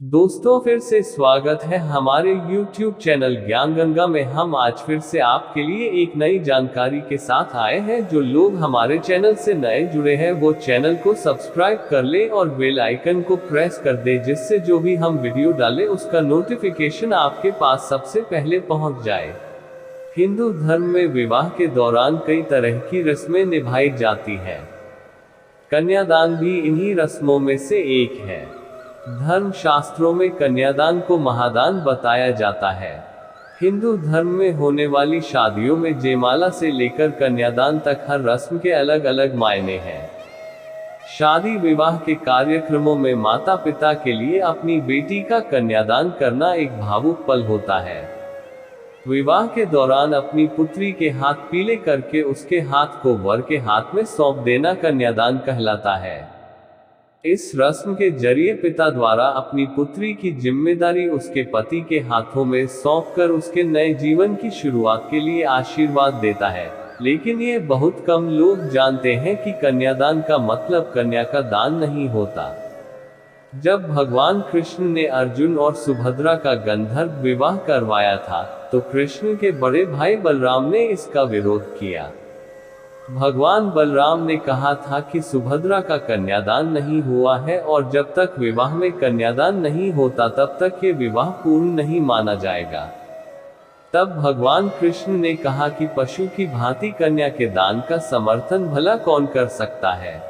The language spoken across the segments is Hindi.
दोस्तों फिर से स्वागत है हमारे YouTube चैनल ज्ञान गंगा में। हम आज फिर से आपके लिए एक नई जानकारी के साथ आए हैं। जो लोग हमारे चैनल से नए जुड़े हैं वो चैनल को सब्सक्राइब कर ले और बेल आइकन को प्रेस कर दे, जिससे जो भी हम वीडियो डालें उसका नोटिफिकेशन आपके पास सबसे पहले पहुंच जाए। हिंदू धर्म में विवाह के दौरान कई तरह की रस्में निभाई जाती है। कन्यादान भी इन्हीं रस्मों में से एक है। धर्म शास्त्रों में कन्यादान को महादान बताया जाता है। हिंदू धर्म में होने वाली शादियों में जयमाला से लेकर कन्यादान तक हर रस्म के अलग अलग मायने हैं। शादी विवाह के कार्यक्रमों में माता पिता के लिए अपनी बेटी का कन्यादान करना एक भावुक पल होता है। विवाह के दौरान अपनी पुत्री के हाथ पीले करके उसके हाथ को वर के हाथ में सौंप देना कन्यादान कहलाता है। इस रस्म के जरिए पिता द्वारा अपनी पुत्री की जिम्मेदारी उसके पति के हाथों में सौंपकर उसके नए जीवन की शुरुआत के लिए आशीर्वाद देता है। लेकिन ये बहुत कम लोग जानते हैं कि कन्यादान का मतलब कन्या का दान नहीं होता। जब भगवान कृष्ण ने अर्जुन और सुभद्रा का गंधर्व विवाह करवाया था, तो कृष्ण के बड़े भाई बलराम ने इसका विरोध किया। भगवान बलराम ने कहा था कि सुभद्रा का कन्यादान नहीं हुआ है और जब तक विवाह में कन्यादान नहीं होता तब तक ये विवाह पूर्ण नहीं माना जाएगा। तब भगवान कृष्ण ने कहा कि पशु की भांति कन्या के दान का समर्थन भला कौन कर सकता है।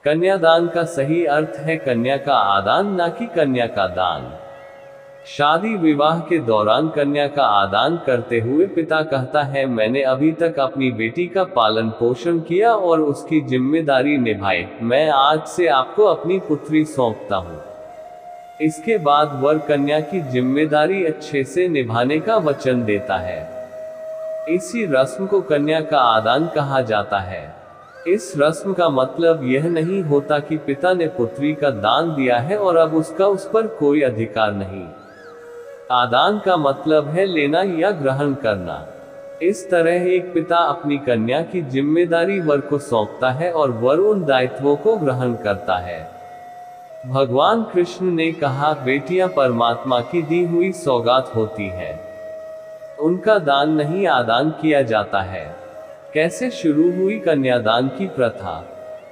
कन्यादान का सही अर्थ है कन्या का आदान, ना कि कन्या का दान। शादी विवाह के दौरान कन्या का आदान करते हुए पिता कहता है, मैंने अभी तक अपनी बेटी का पालन पोषण किया और उसकी जिम्मेदारी निभाई। मैं आज से आपको अपनी पुत्री सौंपता हूँ। इसके बाद वर कन्या की जिम्मेदारी अच्छे से निभाने का वचन देता है। इसी रस्म को कन्या का आदान कहा जाता है। इस रस्म का मतलब यह नहीं होता कि पिता ने पुत्री का दान दिया है और अब उसका उस पर कोई अधिकार नहीं। आदान का मतलब है लेना या ग्रहण करना। इस तरह एक पिता अपनी कन्या की जिम्मेदारी वर को सौंपता है और वर उन दायित्वों को ग्रहण करता है। भगवान कृष्ण ने कहा, बेटियां परमात्मा की दी हुई सौगात होती है, उनका दान नहीं आदान किया जाता है। कैसे शुरू हुई कन्यादान की प्रथा?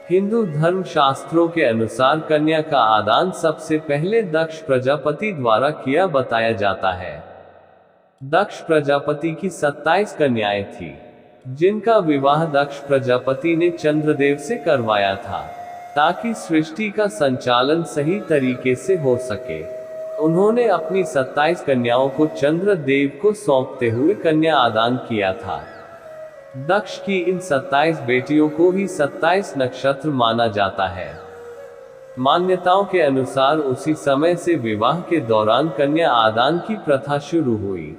हिंदू धर्म शास्त्रों के अनुसार कन्या का आदान सबसे पहले दक्ष प्रजापति द्वारा किया बताया जाता है। दक्ष प्रजापति की 27 कन्याएं थीं, जिनका विवाह दक्ष प्रजापति ने चंद्रदेव से करवाया था, ताकि सृष्टि का संचालन सही तरीके से हो सके। उन्होंने अपनी 27 कन्याओं को चंद्रदेव को सौंपते हुए कन्या आदान किया था। दक्ष की इन 27 बेटियों को ही 27 नक्षत्र माना जाता है। मान्यताओं के अनुसार उसी समय से विवाह के दौरान कन्या आदान की प्रथा शुरू हुई।